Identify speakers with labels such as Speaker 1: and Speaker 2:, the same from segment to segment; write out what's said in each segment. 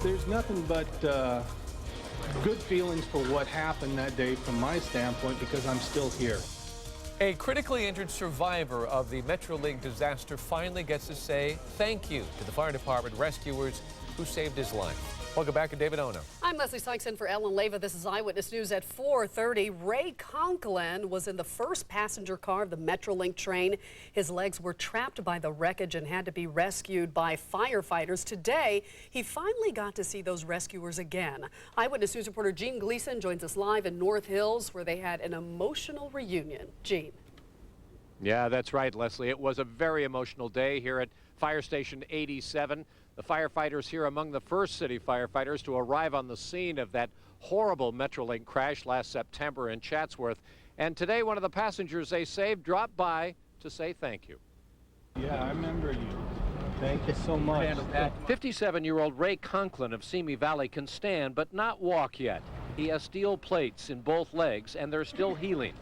Speaker 1: There's nothing but good feelings for what happened that day from my standpoint because I'm still here.
Speaker 2: A critically injured survivor of the Metrolink disaster finally gets to say thank you to the fire department rescuers who saved his life. Welcome back to David Ono.
Speaker 3: I'm Leslie Sykes in for Ellen Leva. This is Eyewitness News at 4:30. Ray Conklin was in the first passenger car of the Metrolink train. His legs were trapped by the wreckage and had to be rescued by firefighters. Today, he finally got to see those rescuers again. Eyewitness News reporter Gene Gleason joins us live in North Hills, where they had an emotional reunion. Gene.
Speaker 4: Yeah, that's right, Leslie. It was a very emotional day here at Fire Station 87. The firefighters here among the first city firefighters to arrive on the scene of that horrible Metrolink crash last September in Chatsworth. And today, one of the passengers they saved dropped by to say thank you.
Speaker 1: Yeah, I remember you. Thank you so much.
Speaker 4: 57-year-old Ray Conklin of Simi Valley can stand but not walk yet. He has steel plates in both legs and they're still healing.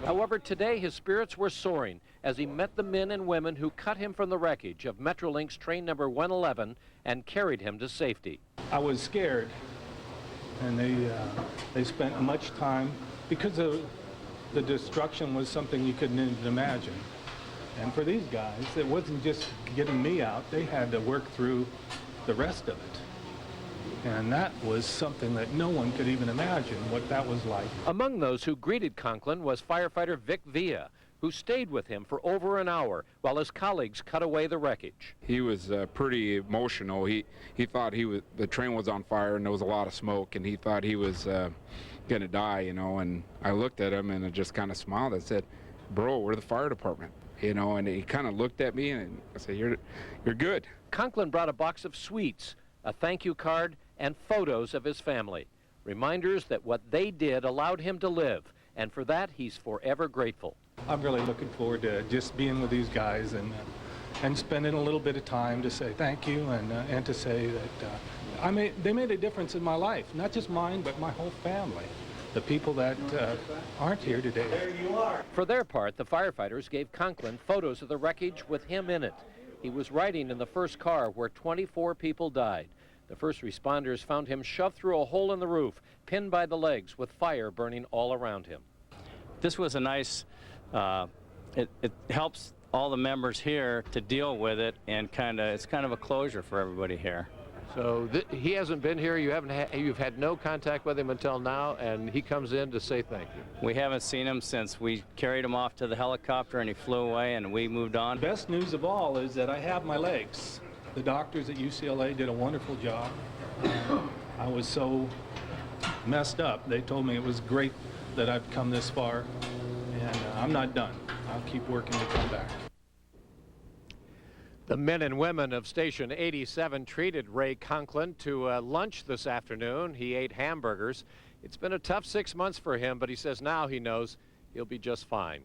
Speaker 4: However, today his spirits were soaring as he met the men and women who cut him from the wreckage of Metrolink's train number 111 and carried him to safety.
Speaker 1: I was scared, and they spent much time because of the destruction was something you couldn't even imagine. And for these guys, it wasn't just getting me out. They had to work through the rest of it. And that was something that no one could even imagine what that was like.
Speaker 4: Among those who greeted Conklin was firefighter Vic Villa, who stayed with him for over an hour while his colleagues cut away the wreckage.
Speaker 5: He was pretty emotional. He thought the train was on fire and there was a lot of smoke, and he thought he was going to die, you know. And I looked at him and I just kind of smiled. I said, "Bro, we're the fire department." You know, and he kind of looked at me and I said, you're good.
Speaker 4: Conklin brought a box of sweets, a thank you card, and photos of his family. Reminders that what they did allowed him to live, and for that he's forever grateful.
Speaker 1: I'm really looking forward to just being with these guys and spending a little bit of time to say thank you and to say that they made a difference in my life, not just mine, but my whole family. The people that aren't here today. There you are.
Speaker 4: For their part, the firefighters gave Conklin photos of the wreckage with him in it. He was riding in the first car where 24 people died. The first responders found him shoved through a hole in the roof, pinned by the legs with fire burning all around him.
Speaker 6: This was a nice, it helps all the members here to deal with it, and it's kind of a closure for everybody here.
Speaker 4: So he hasn't been here, you've had no contact with him until now, and he comes in to say thank you.
Speaker 6: We haven't seen him since we carried him off to the helicopter and he flew away and we moved on.
Speaker 1: The best news of all is that I have my legs. The doctors at UCLA did a wonderful job. I was so messed up. They told me it was great that I've come this far, and I'm not done. I'll keep working to come back.
Speaker 4: The men and women of Station 87 treated Ray Conklin to lunch this afternoon. He ate hamburgers. It's been a tough 6 months for him, but he says now he knows he'll be just fine.